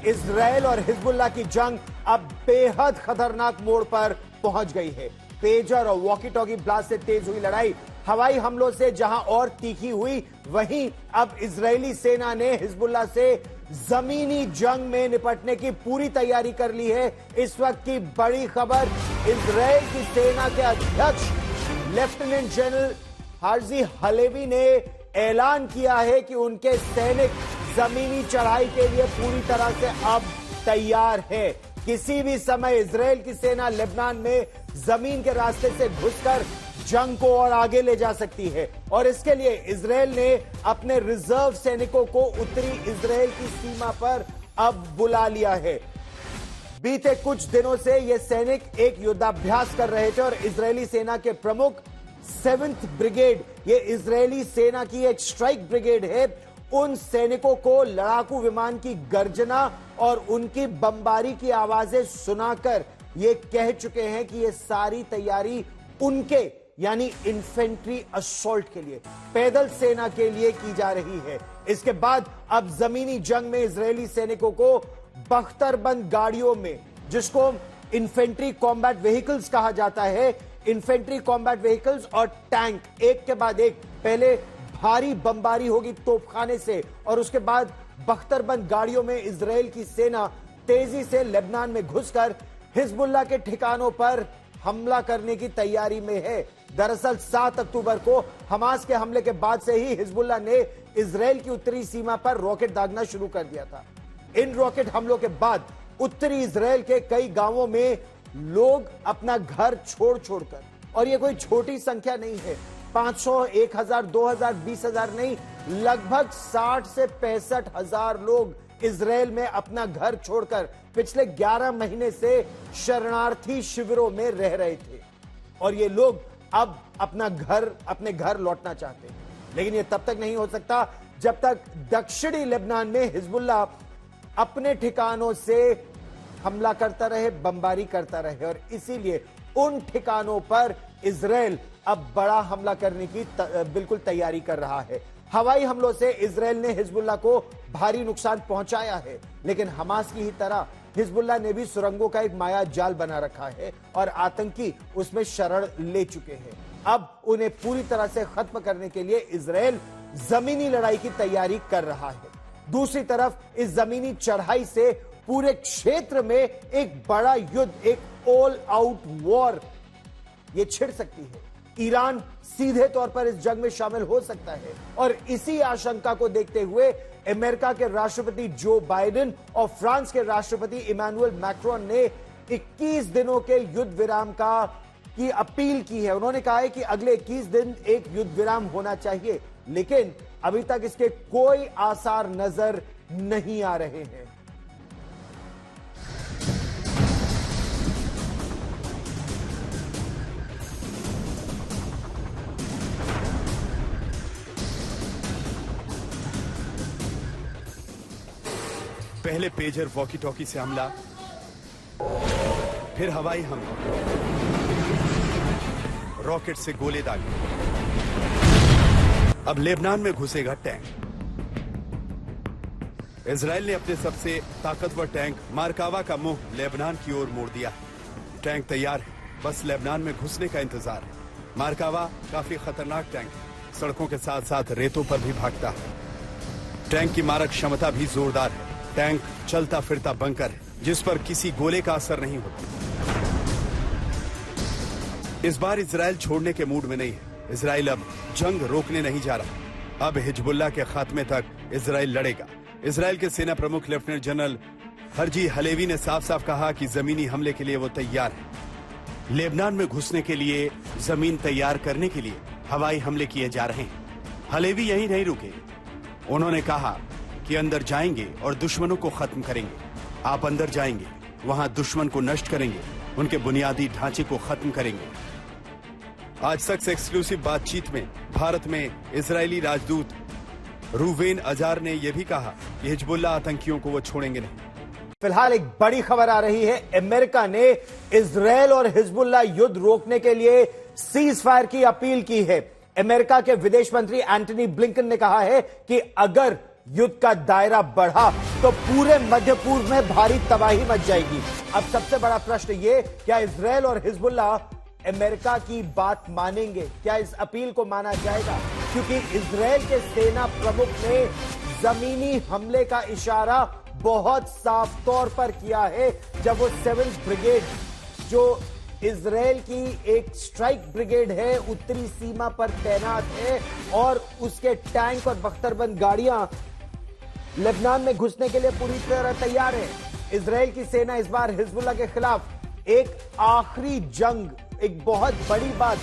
Israel और Hezbollah की जंग अब बेहद खतरनाक मोड़ पर पहुंच गई है। पेजर और वॉकी टॉकी ब्लास्ट से तेज हुई लड़ाई हवाई हमलों से जहां और तीखी हुई, वहीं अब इजरायली सेना ने हिजबुल्लाह से जमीनी जंग में निपटने की पूरी तैयारी कर ली है। इस वक्त की बड़ी खबर, इजराइल की सेना के अध्यक्ष लेफ्टिनेंट जनरल हर्जी हलेवी ने ऐलान किया है कि उनके सैनिक जमीनी चढ़ाई के लिए पूरी तरह से अब तैयार है। किसी भी समय इजराइल की सेना लेबनान में जमीन के रास्ते से घुसकर जंग को और आगे ले जा सकती है और इसके लिए इजराइल ने अपने रिजर्व सैनिकों को उत्तरी इजराइल की सीमा पर अब बुला लिया है। बीते कुछ दिनों से ये सैनिक एक युद्धाभ्यास कर रहे थे और इजरायली सेना के प्रमुख 7th ब्रिगेड, ये इजरायली सेना की एक स्ट्राइक ब्रिगेड है, उन सैनिकों को लड़ाकू विमान की गर्जना और उनकी बमबारी की आवाजें सुनाकर ये कह चुके हैं कि ये सारी तैयारी उनके यानी इन्फेंट्री असॉल्ट के लिए, पैदल सेना के लिए की जा रही है। इसके बाद अब जमीनी जंग में इजरायली सैनिकों को बख्तरबंद गाड़ियों में, जिसको इन्फेंट्री कॉम्बैट व्हीकल्स कहा जाता है, इन्फेंट्री कॉम्बैट व्हीकल्स और टैंक एक के बाद एक, पहले भारी बमबारी होगी तोपखाने से और उसके बाद बख्तरबंद गाड़ियों में इजराइल की सेना तेजी से लेबनान में घुसकर हिजबुल्लाह के ठिकानों पर हमला करने की तैयारी में है। दरअसल 7 अक्टूबर को हमास के हमले के बाद से ही हिजबुल्लाह ने इजराइल की उत्तरी सीमा पर रॉकेट दागना शुरू कर दिया था। इन रॉकेट हमलों के बाद उत्तरी इजराइल के कई गांवों में लोग अपना घर छोड़कर, और यह कोई छोटी संख्या नहीं है, 500, 1000, 2000, 20,000 नहीं, लगभग 60 से 65 हजार लोग इजराइल में अपना घर छोड़कर पिछले 11 महीने से शरणार्थी शिविरों में रह रहे थे और ये लोग अब अपने घर लौटना चाहते हैं। लेकिन ये तब तक नहीं हो सकता जब तक दक्षिणी लेबनान में हिजबुल्लाह अपने ठिकानों से हमला करता रहे, बमबारी करता रहे और इसीलिए उन ठिकानों पर इजराइल अब बड़ा हमला करने की बिल्कुल तैयारी कर रहा है। हवाई हमलों से इजराइल ने हिजबुल्लाह को भारी नुकसान पहुंचाया है, लेकिन हमास की ही तरह हिजबुल्लाह ने भी सुरंगों का एक माया जाल बना रखा है और आतंकी उसमें शरण ले चुके हैं। अब उन्हें पूरी तरह से खत्म करने के लिए इजराइल जमीनी लड़ाई की तैयारी कर रहा है। दूसरी तरफ इस जमीनी चढ़ाई से पूरे क्षेत्र में एक बड़ा युद्ध, एक ऑल आउट वॉर ये छिड़ सकती है। ईरान सीधे तौर पर इस जंग में शामिल हो सकता है और इसी आशंका को देखते हुए अमेरिका के राष्ट्रपति जो बाइडेन और फ्रांस के राष्ट्रपति इमैनुअल मैक्रोन ने 21 दिनों के युद्ध विराम की अपील की है। उन्होंने कहा है कि अगले 21 दिन एक युद्ध विराम होना चाहिए, लेकिन अभी तक इसके कोई आसार नजर नहीं आ रहे हैं। पहले पेजर वॉकी टॉकी से हमला, फिर हवाई हमला, रॉकेट से गोले दागे, अब लेबनान में घुसेगा टैंक। इजराइल ने अपने सबसे ताकतवर टैंक मार्कावा का मुंह लेबनान की ओर मोड़ दिया। टैंक तैयार है, बस लेबनान में घुसने का इंतजार है। मार्कावा काफी खतरनाक टैंक है, सड़कों के साथ साथ रेतों पर भी भागता है। टैंक की मारक क्षमता भी जोरदार है। टैंक चलता फिरता बंकर है जिस पर किसी गोले का असर नहीं होता। इस बार इजराइल छोड़ने के मूड में नहीं है। इजराइल अब जंग रोकने नहीं जा रहा। अब हिजबुल्लाह के खात्मे तक इजराइल लड़ेगा। इजराइल के सेना प्रमुख लेफ्टिनेंट जनरल हर्जी हलेवी ने साफ साफ कहा कि जमीनी हमले के लिए वो तैयार है। लेबनान में घुसने के लिए जमीन तैयार करने के लिए हवाई हमले किए जा रहे हैं। हलेवी यहीं नहीं रुके, उन्होंने कहा कि अंदर जाएंगे और दुश्मनों को खत्म करेंगे। आप अंदर जाएंगे, वहां दुश्मन को नष्ट करेंगे, उनके बुनियादी ढांचे को खत्म करेंगे। आज तक से एक्सक्लूसिव बातचीत में भारत में इजरायली राजदूत रूवेन अजार ने यह भी कहा कि हिजबुल्लाह आतंकियों को वो छोड़ेंगे नहीं। फिलहाल एक बड़ी खबर आ रही है। अमेरिका ने इजराइल और हिजबुल्लाह युद्ध रोकने के लिए सीज फायर की अपील की है। अमेरिका के विदेश मंत्री एंटनी ब्लिंकन ने कहा है कि अगर युद्ध का दायरा बढ़ा तो पूरे मध्य पूर्व में भारी तबाही मच जाएगी। अब सबसे बड़ा प्रश्न ये, क्या इजराइल और हिजबुल्लाह अमेरिका की बात मानेंगे? क्या इस अपील को माना जाएगा? क्योंकि इजराइल के सेना प्रमुख ने जमीनी हमले का इशारा बहुत साफ तौर पर किया है जब वो 7th ब्रिगेड, जो इजराइल की एक स्ट्राइक ब्रिगेड है, उत्तरी सीमा पर तैनात है और उसके टैंक और बख्तरबंद गाड़ियां लेबनान में घुसने के लिए पूरी तरह तैयार है। इजराइल की सेना इस बार हिजबुल्लाह के खिलाफ एक आखिरी जंग, एक बहुत बड़ी बात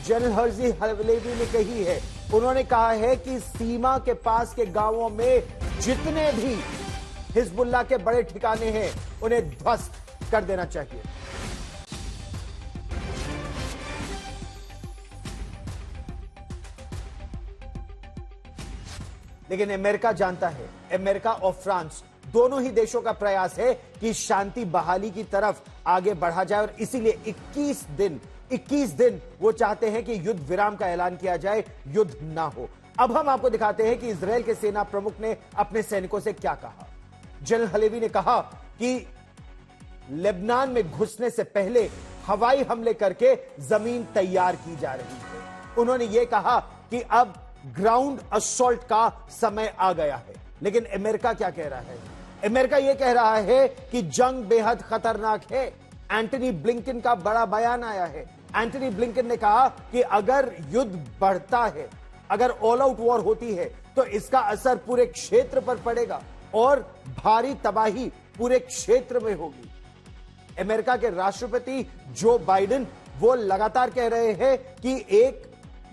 जनरल हर्जी हलेवी ने कही है। उन्होंने कहा है कि सीमा के पास के गांवों में जितने भी हिजबुल्लाह के बड़े ठिकाने हैं उन्हें ध्वस्त कर देना चाहिए। लेकिन अमेरिका जानता है, अमेरिका और फ्रांस दोनों ही देशों का प्रयास है कि शांति बहाली की तरफ आगे बढ़ा जाए और इसीलिए 21 दिन वो चाहते हैं कि युद्ध विराम का ऐलान किया जाए, युद्ध ना हो। अब हम आपको दिखाते हैं कि इजराइल के सेना प्रमुख ने अपने सैनिकों से क्या कहा। जनरल हलेवी ने कहा कि लेबनान में घुसने से पहले हवाई हमले करके जमीन तैयार की जा रही है। उन्होंने यह कहा कि अब ग्राउंड असॉल्ट का समय आ गया है। लेकिन अमेरिका क्या कह रहा है? अमेरिका यह कह रहा है कि जंग बेहद खतरनाक है। एंटनी ब्लिंकन का बड़ा बयान आया है। एंटनी ब्लिंकन ने कहा कि अगर युद्ध बढ़ता है, अगर ऑल आउट वॉर होती है तो इसका असर पूरे क्षेत्र पर पड़ेगा और भारी तबाही पूरे क्षेत्र में होगी। अमेरिका के राष्ट्रपति जो बाइडेन वो लगातार कह रहे हैं कि एक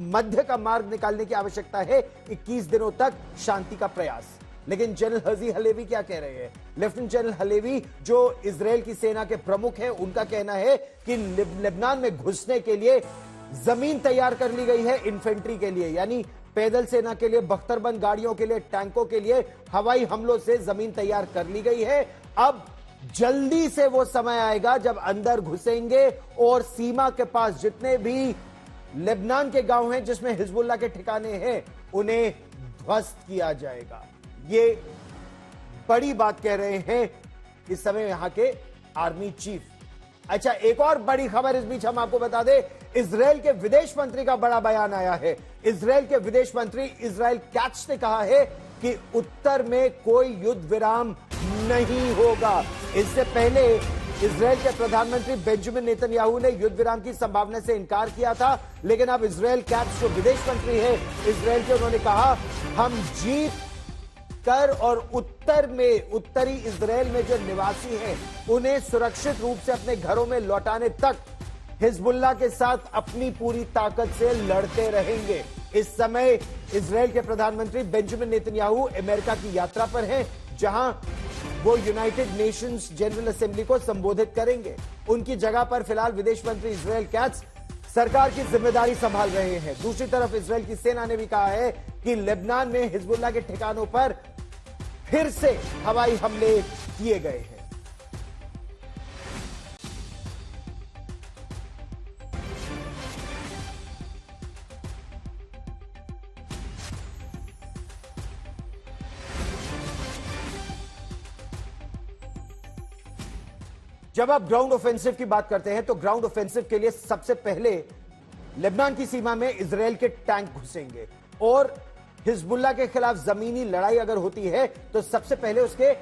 मध्य का मार्ग निकालने की आवश्यकता है, 21 दिनों तक शांति का प्रयास। लेकिन जनरल हर्जी हलेवी क्या कह रहे हैं? लेफ्टिनेंट जनरल हलेवी जो इजराइल की सेना के प्रमुख हैं, उनका कहना है कि लेबनान में घुसने के लिए जमीन तैयार कर ली गई है इन्फेंट्री के लिए, यानी पैदल सेना के लिए, बख्तरबंद गाड़ियों के लिए, टैंकों के लिए हवाई हमलों से जमीन तैयार कर ली गई है। अब जल्दी से वो समय आएगा जब अंदर घुसेंगे और सीमा के पास जितने भी लेबनान के गांव हैं जिसमें हिजबुल्लाह के ठिकाने हैं उन्हें ध्वस्त किया जाएगा। ये बड़ी बात कह रहे हैं इस समय यहां के आर्मी चीफ। अच्छा, एक और बड़ी खबर इस बीच हम आपको बता दें, इजराइल के विदेश मंत्री का बड़ा बयान आया है। इजराइल के विदेश मंत्री इजराइल कैट्स ने कहा है कि उत्तर में कोई युद्ध विराम नहीं होगा। इससे पहले इजराइल के प्रधानमंत्री बेंजामिन नेतन्याहू ने युद्ध विराम की संभावना से इनकार किया था, लेकिन अब इजराइल कैट्स जो विदेश मंत्री है इजराइल के, उन्होंने कहा हम जीत कर और उत्तरी इजराइल में जो निवासी हैं उन्हें सुरक्षित रूप से अपने घरों में लौटाने तक हिजबुल्लाह के साथ अपनी पूरी ताकत से लड़ते रहेंगे। इस समय इजराइल के प्रधानमंत्री बेंजामिन नेतन्याहू अमेरिका की यात्रा पर हैं, जहां वो यूनाइटेड नेशंस जनरल असेंबली को संबोधित करेंगे। उनकी जगह पर फिलहाल विदेश मंत्री इजराइल कैट्स सरकार की जिम्मेदारी संभाल रहे हैं। दूसरी तरफ इजराइल की सेना ने भी कहा है कि लेबनान में हिजबुल्लाह के ठिकानों पर फिर से हवाई हमले किए गए हैं। जब आप ग्राउंड ऑफेंसिव की बात करते हैं तो ग्राउंड ऑफेंसिव के लिए सबसे पहले लेबनान की सीमा में इजराइल के टैंक घुसेंगे और हिजबुल्लाह के खिलाफ जमीनी लड़ाई अगर होती है तो सबसे पहले उसके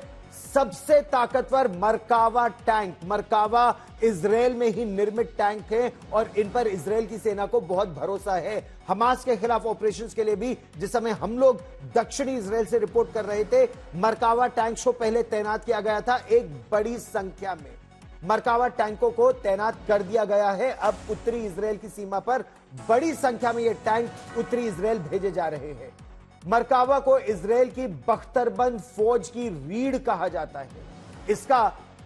सबसे ताकतवर मरकावा टैंक, मरकावा इजराइल में ही निर्मित टैंक हैं और इन पर इजराइल की सेना को बहुत भरोसा है। हमास के खिलाफ ऑपरेशंस के लिए भी जिस समय हम लोग दक्षिणी इजराइल से रिपोर्ट कर रहे थे, मरकावा टैंक्स को पहले तैनात किया गया था। एक बड़ी संख्या में मरकावा टैंकों को तैनात कर दिया गया है। अब उत्तरी इजराइल की सीमा पर बड़ी संख्या में ये टैंक उत्तरी इजराइल भेजे जा रहे हैं। मरकावा को इजराइल की बख्तरबंद फौज की रीढ़ कहा जाता है। इसका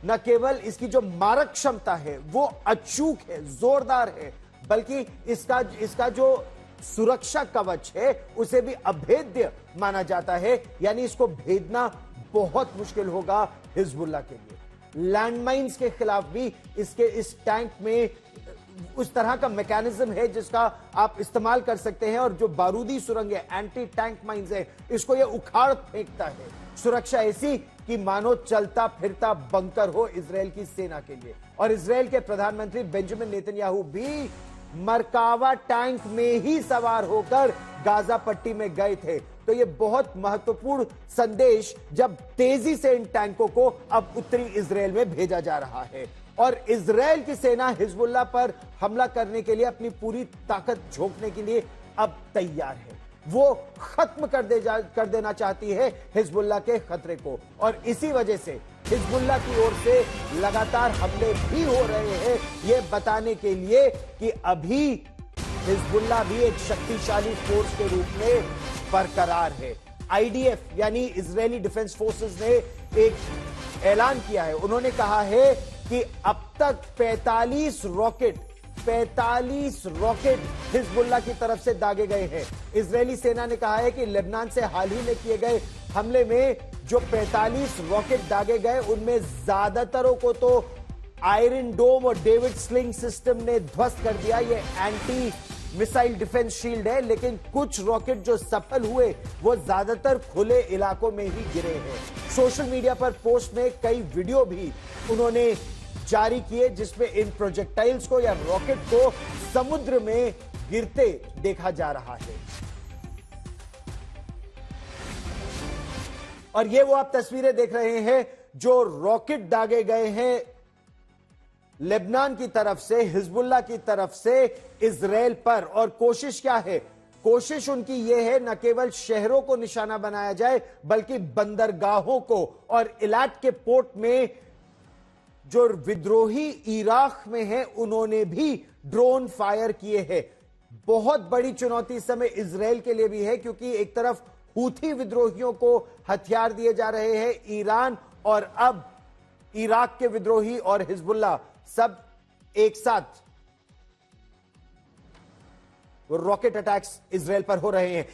न केवल इसकी जो मारक क्षमता है वो अचूक है, जोरदार है, बल्कि इसका जो सुरक्षा कवच है उसे भी अभेद्य माना जाता है, यानी इसको भेदना बहुत मुश्किल होगा हिजबुल्लाह के लिए। लैंडमाइंस के खिलाफ भी इस टैंक में उस तरह का मैकेनिज्म है जिसका आप इस्तेमाल कर सकते हैं, और जो बारूदी सुरंग है, एंटी टैंक माइंस है, इसको ये उखाड़ फेंकता है। सुरक्षा ऐसी कि मानो चलता फिरता बंकर हो इजराइल की सेना के लिए। और इजराइल के प्रधानमंत्री बेंजामिन नेतन्याहू भी मरकावा टैंक में ही सवार होकर गाजा पट्टी में गए थे। तो यह बहुत महत्वपूर्ण संदेश जब तेजी से इन टैंकों को अब उत्तरी इजराइल में भेजा जा रहा है, और इजराइल की सेना हिजबुल्लाह पर हमला करने के लिए अपनी पूरी ताकत झोंकने के लिए अब तैयार है। वो खत्म कर देना चाहती है हिजबुल्लाह के खतरे को, और इसी वजह से हिजबुल्लाह की ओर से लगातार हमले भी हो रहे हैं, ये बताने के लिए कि अभी हिजबुल्लाह भी एक शक्तिशाली फोर्स के रूप में बरकरार है। आईडीएफ यानी इजरायली डिफेंस फोर्सेस ने एक ऐलान किया है। उन्होंने कहा है कि अब तक 45 रॉकेट हिजबुल्लाह की तरफ से दागे गए हैं। इजरायली सेना ने कहा है कि लेबनान से हाल ही में किए गए हमले में जो 45 रॉकेट दागे गए, उनमें ज्यादातरों को तो आयरन डोम और डेविड स्लिंग सिस्टम ने ध्वस्त कर दिया। ये एंटी मिसाइल डिफेंस शील्ड है, लेकिन कुछ रॉकेट जो सफल हुए वो ज्यादातर खुले इलाकों में ही गिरे हैं। सोशल मीडिया पर पोस्ट में कई वीडियो भी उन्होंने जारी किए जिसमें इन प्रोजेक्टाइल्स को या रॉकेट को समुद्र में गिरते देखा जा रहा है। और ये वो आप तस्वीरें देख रहे हैं जो रॉकेट दागे गए हैं लेबनान की तरफ से, हिजबुल्लाह की तरफ से इजराइल पर। और कोशिश क्या है? कोशिश उनकी यह है न केवल शहरों को निशाना बनाया जाए बल्कि बंदरगाहों को, और इलाट के पोर्ट में जो विद्रोही इराक में है उन्होंने भी ड्रोन फायर किए हैं। बहुत बड़ी चुनौती इस समय इजराइल के लिए भी है, क्योंकि एक तरफ हूथी विद्रोहियों को हथियार दिए जा रहे हैं ईरान, और अब इराक के विद्रोही और हिजबुल्लाह सब एक साथ रॉकेट अटैक्स इजराइल पर हो रहे हैं।